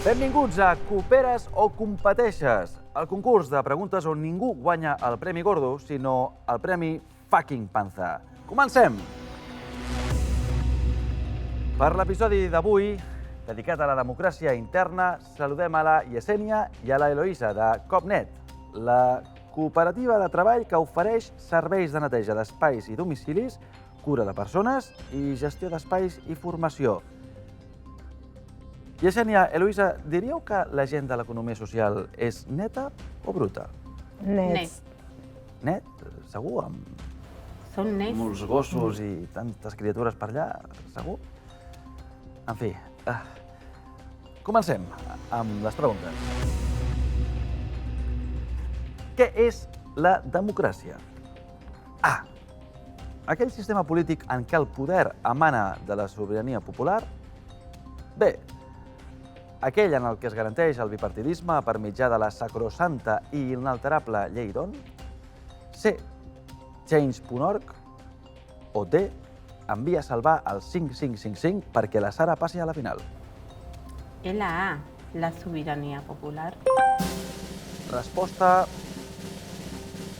Benvinguts a Cooperes o Competeixes, el concurs de preguntes on ningú guanya el Premi Gordo, sinó el Premi Fucking Panza. Comencem! Per l'episodi d'avui, dedicat a la democràcia interna, saludem a la Yesenia i a la Eloïsa de Copnet, la cooperativa de treball que ofereix serveis de neteja d'espais i domicilis, cura de persones i gestió d'espais i formació. Yesenia, Eloïsa, diríeu que la gent de l'economia social és neta o bruta? Net. Net? Segur? Amb Són nets. molts gossos i tantes criatures per allà? Segur? En fi, comencem amb les preguntes. Què és la democràcia? A. Aquell sistema polític en què el poder emana de la sobirania popular. B. Aquell en el que es garanteix el bipartidisme per mitjà de la sacrosanta i inalterable llei d'Hondt. C. Change.org. O D. Envia a salvar el 5555 perquè la Sara passi a la final. La A, la sobirania popular. Resposta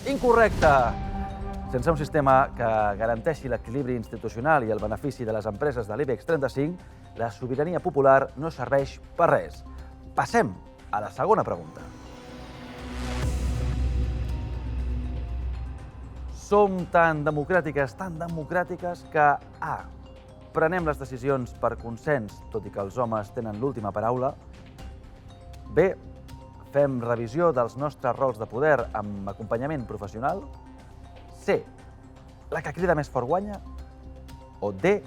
incorrecta. Sense un sistema que garanteixi l'equilibri institucional i el benefici de les empreses de l'IBEX 35, la sobirania popular no serveix per res. Passem a la segona pregunta. Som tan democràtiques que A. Prenem les decisions per consens, tot i que els homes tenen l'última paraula. B. Fem revisió dels nostres rols de poder amb acompanyament professional. C. La que crida més fort guanya. O D.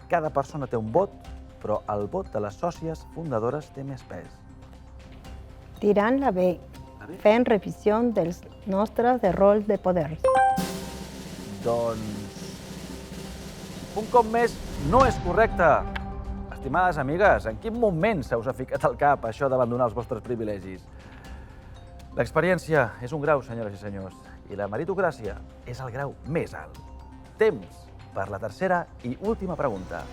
Cada persona té un vot, però el vot de les sòcies fundadores té més pes. Tirant la B, fent revisió dels nostres de rol de poder. Doncs, un cop més, no és correcte. Estimades amigues, en quin moment se us ha ficat al cap això d'abandonar els vostres privilegis? L'experiència és un grau, senyores i senyors, i la meritocràcia és el grau més alt. Temps per la tercera i última pregunta.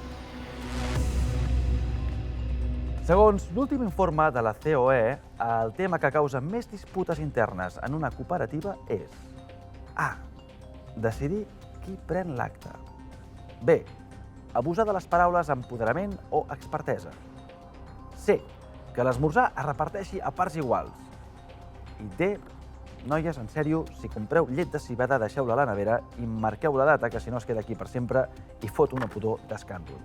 Segons l'últim informe de la COE, el tema que causa més disputes internes en una cooperativa és A. Decidir qui pren l'acte. B. Abusar de les paraules empoderament o expertesa. C. Que l'esmorzar es reparteixi a parts iguals. I D. Noies, en sèrio, si compreu llet de civada, deixeu-la a la nevera i marqueu la data, que si no es queda aquí per sempre i fot una pudor d'escàndol.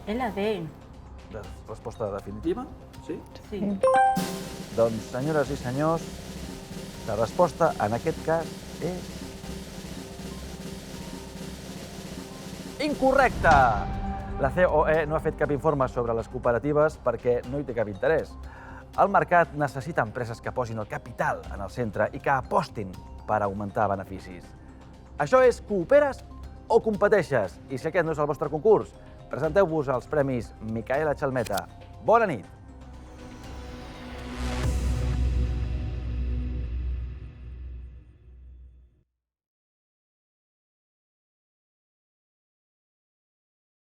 La D. Resposta definitiva? Sí? Sí. Doncs, senyores i senyors, la resposta en aquest cas és incorrecta! La COE no ha fet cap informe sobre les cooperatives perquè no hi té cap interès. El mercat necessita empreses que posin el capital en el centre i que apostin per augmentar beneficis. Això és Cooperes o Competeixes? I si aquest no és el vostre concurs, presenteu-vos als Premis Micaela Chalmeta. Bona nit!